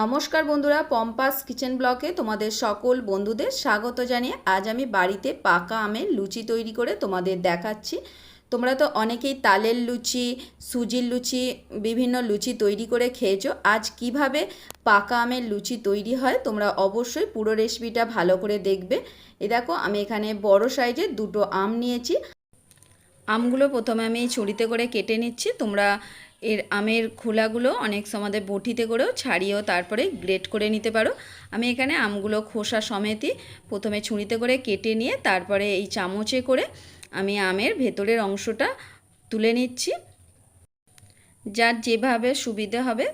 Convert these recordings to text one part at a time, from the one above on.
নমস্কার বন্ধুরা, পম্পাস কিচেন ব্লগে তোমাদের সকল বন্ধুদের স্বাগত জানিয়ে আজ আমি বাড়িতে পাকা আমের লুচি তৈরি করে তোমাদের দেখাচ্ছি। তোমরা তো অনেকেই তালের লুচি, সুজির লুচি, বিভিন্ন লুচি তৈরি করে খেয়েছো। আজ কিভাবে পাকা আমের লুচি তৈরি হয় তোমরা অবশ্যই পুরো রেসিপিটা ভালো করে দেখবে। দেখো, আমি এখানে বড় সাইজের দুটো আম নিয়েছি। আমগুলো প্রথমে আমি ছুরিতে করে কেটে নিচ্ছি। তোমরা এর আমের খোলাগুলো অনেক সময় বটিতে করেও ছাড়িয়েও তারপরে গ্রেট করে নিতে পারো। আমি এখানে আমগুলো খোসা সমেতই প্রথমে ছুরিতে করে কেটে নিয়ে তারপরে এই চামচে করে আমি আমের ভেতরের অংশটা তুলে নিচ্ছি। যার যেভাবে সুবিধে হবে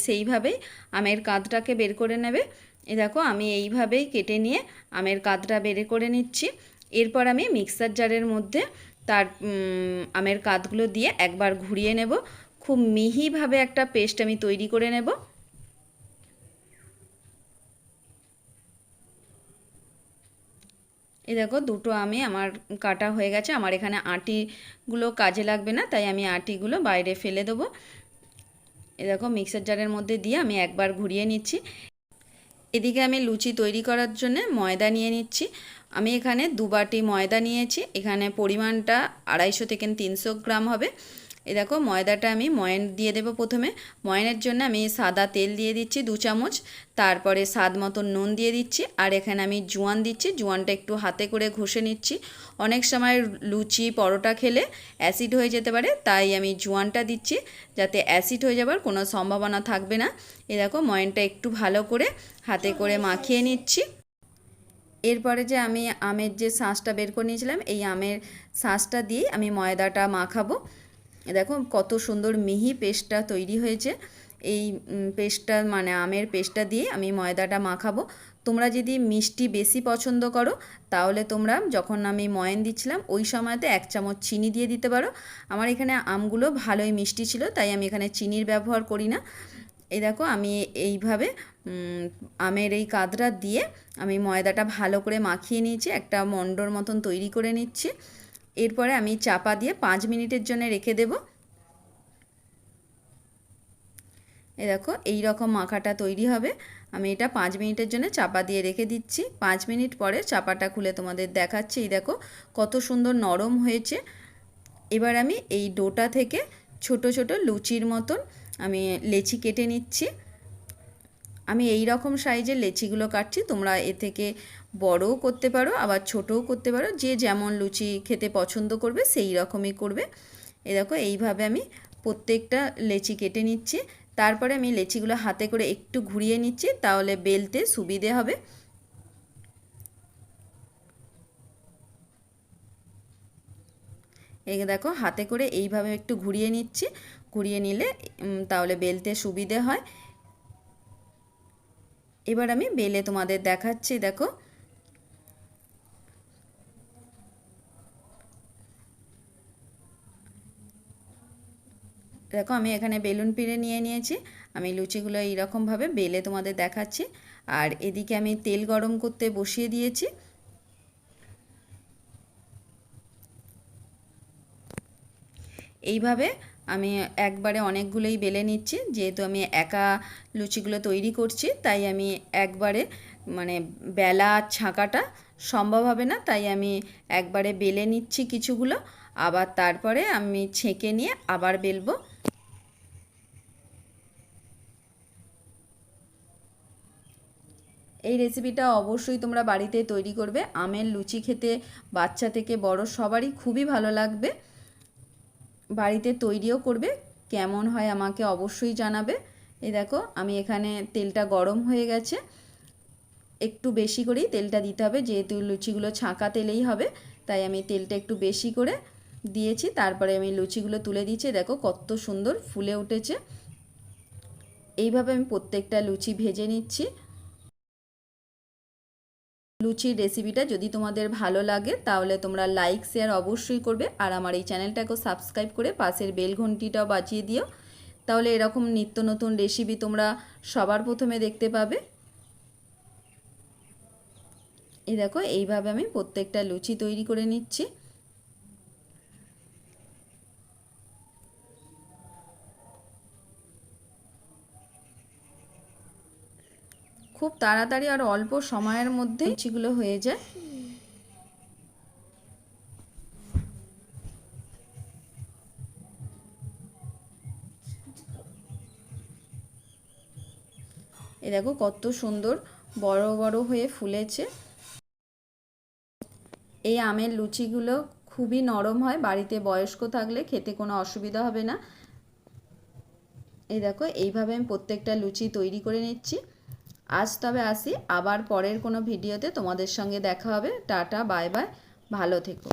সেইভাবেই আমের কাঁধটাকে বের করে নেবে। দেখো, আমি এইভাবেই কেটে নিয়ে আমের কাঁধটা বের করে নিচ্ছি। এরপর আমি মিক্সার জারের মধ্যে তার আমের কাঁধগুলো দিয়ে একবার ঘুরিয়ে নেব। খুব মিহিভাবে একটা পেস্ট আমি তৈরি করে নেব। এই দেখো, দুটো আমি আমার কাটা হয়ে গেছে। আমার এখানে আটিগুলো কাজে লাগবে না, তাই আমি আটিগুলো বাইরে ফেলে দেবো। এই দেখো, মিক্সার জারের মধ্যে দিয়ে আমি একবার ঘুরিয়ে নিচ্ছি। এদিকে আমি লুচি তৈরি করার জন্য ময়দা নিয়ে নিচ্ছি। আমি এখানে 2 বাটি ময়দা নিয়েছি। এখানে পরিমাণটা 250 থেকে 300 গ্রাম হবে। এই দেখো, ময়দাটা আমি ময়ান দিয়ে দেবো। প্রথমে ময়ানের জন্য আমি সাদা তেল দিয়ে দিচ্ছি 2 চামচ, তারপরে স্বাদ মতো নুন দিয়ে দিচ্ছি, আর এখানে আমি জোয়ান দিচ্ছি। জোয়ানটা একটু হাতে করে ঘষে নিচ্ছি। অনেক সময় লুচি পরোটা খেলে অ্যাসিড হয়ে যেতে পারে, তাই আমি জোয়ানটা দিচ্ছি যাতে অ্যাসিড হয়ে যাবার কোনো সম্ভাবনা থাকবে না। এই দেখো, ময়ানটা একটু ভালো করে হাতে করে মাখিয়ে নিচ্ছি। এরপরে যে আমি আমের যে শাঁসটা বের করে নিয়েছিলাম, এই আমের শাঁসটা দিয়ে আমি ময়দাটা মাখাবো। দেখো, কত সুন্দর মিহি পেস্টটা তৈরি হয়েছে। এই পেস্টটা মানে আমের পেস্টটা দিয়ে আমি ময়দাটা মাখাবো। তোমরা যদি মিষ্টি বেশি পছন্দ করো তাহলে তোমরা যখন আমি ময়ান দিচ্ছিলাম ওই সময়তে 1 চামচ চিনি দিয়ে দিতে পারো। আমার এখানে আমগুলো ভালোই মিষ্টি ছিল, তাই আমি এখানে চিনির ব্যবহার করি না। এই দেখো, আমি এইভাবে আমের এই কাঁধটা দিয়ে আমি ময়দাটা ভালো করে মাখিয়ে নিয়েছি, একটা মণ্ডর মতন তৈরি করে নিচ্ছি। এরপরে আমি চাপা দিয়ে 5 মিনিটের জন্য রেখে দেব। এই দেখো, এই রকম মাখাটা তৈরি হবে। আমি এটা 5 মিনিটের জন্য চাপা দিয়ে রেখে দিচ্ছি। 5 মিনিট পরে চাপাটা খুলে তোমাদের দেখাচ্ছি। এই দেখো, কত সুন্দর নরম হয়েছে। এবার আমি এই ডোটা থেকে ছোট ছোট লুচির মতন আমি লেচি কেটে নিচ্ছি। আমি এই রকম সাইজের লেচিগুলো কাটছি। তোমরা এ থেকে বড়ও করতে পারো, আবার ছোটও করতে পারো। যে যেমন লুচি খেতে পছন্দ করবে সেই রকমই করবে। এই দেখো, এইভাবে আমি প্রত্যেকটা লেচি কেটে নিচ্ছি। তারপরে আমি লেচিগুলো হাতে করে একটু ঘুরিয়ে নিচ্ছি, তাহলে বেলতে সুবিধে হবে। এই দেখো, হাতে করে এইভাবে একটু ঘুরিয়ে নিচ্ছি। ঘুরিয়ে নিলে তাহলে বেলতে সুবিধে হয়। এবার আমি বেলে তোমাদের দেখাচ্ছি। দেখো, দেখো, আমি এখানে বেলুন পিড়ে নিয়ে নিয়েছি। আমি লুচিগুলো এইরকমভাবে বেলে তোমাদের দেখাচ্ছি। আর এদিকে আমি তেল গরম করতে বসিয়ে দিয়েছি। এইভাবে আমি একবারে অনেকগুলোই বেলে নিচ্ছি। যেহেতু আমি একা লুচিগুলো তৈরি করছি, তাই আমি একবারে মানে বেলা ছাঁকাটা সম্ভব হবে না, তাই আমি একবারে বেলে নিচ্ছি কিছুগুলো। আবার তারপরে আমি ছেঁকে নিয়ে আবার বেলবো। এই রেসিপিটা অবশ্যই তোমরা বাড়িতে তৈরি করবে। আমের লুচি খেতে বাচ্চা থেকে বড় সবারই খুবই ভালো লাগবে। বাড়িতে তৈরিও করবে। কেমন হয় আমাকে অবশ্যই জানাবে। এই দেখো, আমি এখানে তেলটা গরম হয়ে গেছে। একটু বেশি করেই তেলটা দিতে হবে, যেহেতু লুচিগুলো ছাঁকা তেলেই হবে, তাই আমি তেলটা একটু বেশি করে দিয়েছি। তারপরে আমি লুচিগুলো তুলে দিচ্ছি। দেখো, কত সুন্দর ফুলে উঠেছে। এইভাবে আমি প্রত্যেকটা লুচি ভেজে নিচ্ছি। লুচির রেসিপিটা যদি তোমাদের ভালো লাগে তাহলে তোমরা লাইক শেয়ার অবশ্যই করবে, আর আমার এই চ্যানেলটাকেও সাবস্ক্রাইব করে পাশের বেল ঘন্টিটাও বাজিয়ে দিও। তাহলে এরকম নিত্য নতুন রেসিপি তোমরা সবার প্রথমে দেখতে পাবে। এই দেখো, এইভাবে আমি প্রত্যেকটা লুচি তৈরি করে নিচ্ছি। খুব তাড়াতাড়ি আর অল্প সময়ের মধ্যে লুচিগুলো হয়ে যায়। এই দেখো কত সুন্দর বড় বড় হয়ে ফুলেছে। এই আমের লুচিগুলো খুবই নরম হয়, বাড়িতে বয়স্ক থাকলে খেতে কোনো অসুবিধা হবে না। এই দেখো এইভাবে আমি প্রত্যেকটা লুচি তৈরি করে নিচ্ছি। আজ তবে আসি, আবার পরের কোনো ভিডিওতে তোমাদের সঙ্গে দেখা হবে। টাটা, বাই বাই, ভালো থেকো।